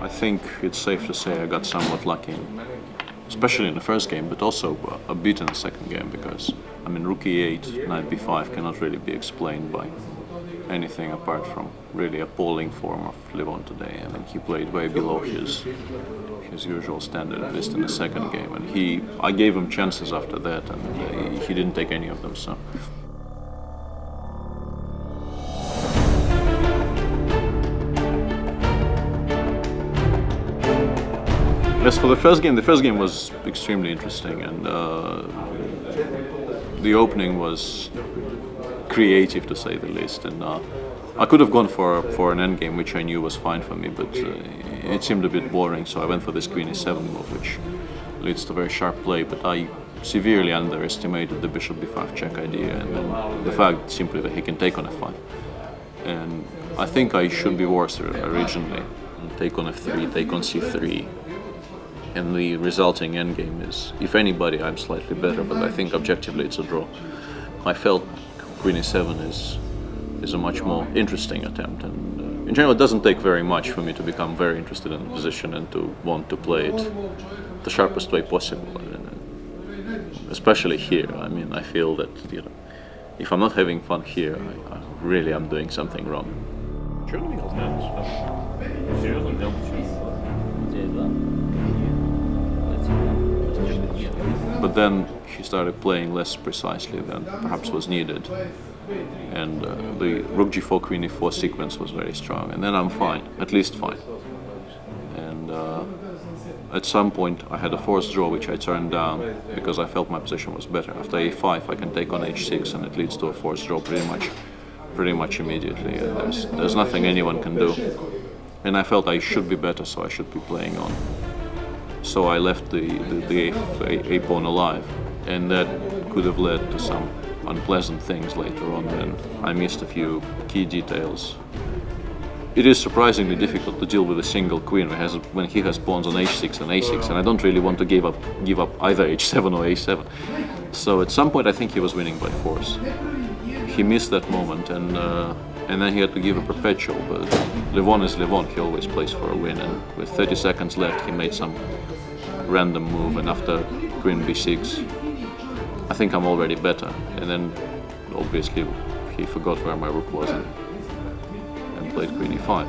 I think it's safe to say I got somewhat lucky, especially in the first game, but also a bit in the second game, because I mean rook e8, knight b5 cannot really be explained by anything apart from really appalling form of Levon today. I mean, he played way below his usual standard, at least in the second game, and I gave him chances after that, and he didn't take any of them. So. As for the first game was extremely interesting, and the opening was creative, to say the least. And I could have gone for an endgame, which I knew was fine for me, but it seemed a bit boring, so I went for this queen e7 move, which leads to very sharp play. But I severely underestimated the bishop b5 check idea, and then the fact simply that he can take on f5. And I think I should be worse originally. Take on f3, take on c3. And the resulting endgame is, if anybody, I'm slightly better, but I think objectively it's a draw. I felt queen e7 is a much more interesting attempt, and in general it doesn't take very much for me to become very interested in the position and to want to play it the sharpest way possible. Especially here, I mean, I feel that if I'm not having fun here, I really am doing something wrong. But then he started playing less precisely than perhaps was needed, and the rook g4, queen e4 sequence was very strong, and then I'm fine, at least fine. And at some point I had a forced draw which I turned down because I felt my position was better. After a5 I can take on h6, and it leads to a forced draw pretty much immediately, and there's nothing anyone can do. And I felt I should be better, so I should be playing on. So I left the a pawn alive, and that could have led to some unpleasant things later on, and I missed a few key details. It is surprisingly difficult to deal with a single queen when he has pawns on h6 and a6, and I don't really want to give up either h7 or a7. So at some point I think he was winning by force. He missed that moment, and then he had to give a perpetual, but Levon is Levon, he always plays for a win, and with 30 seconds left he made some random move, and after queen b6 I think I'm already better, and then obviously he forgot where my rook was and played queen e5.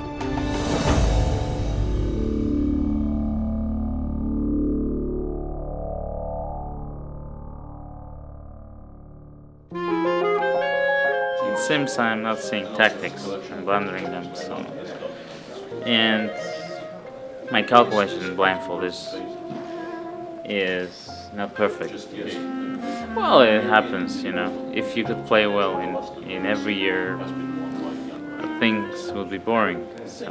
It seems I'm not seeing tactics, I'm blundering them, so. And my calculation in blindfold is not perfect. Well, it happens, If you could play well in every year, things would be boring. So,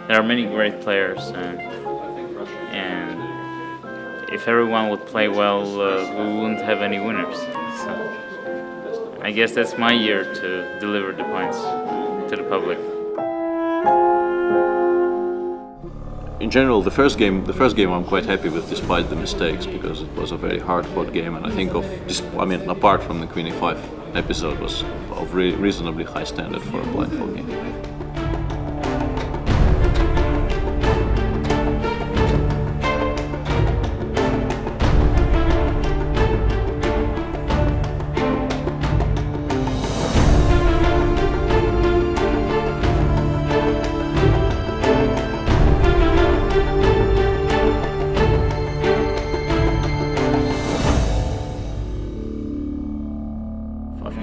there are many great players, and if everyone would play well, we wouldn't have any winners. So, I guess that's my year to deliver the points to the public. In general, the first game I'm quite happy with, despite the mistakes, because it was a very hard-fought game, and I think apart from the queen e5 episode, was of reasonably high standard for a blindfold game.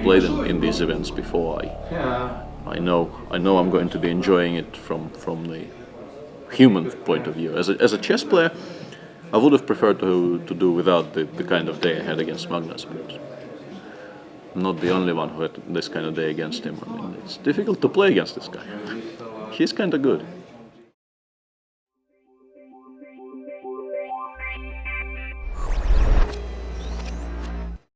Played in these events before. I know I'm going to be enjoying it from the human point of view. As a chess player, I would have preferred to do without the kind of day I had against Magnus, but I'm not the only one who had this kind of day against him. I mean, it's difficult to play against this guy. He's kind of good.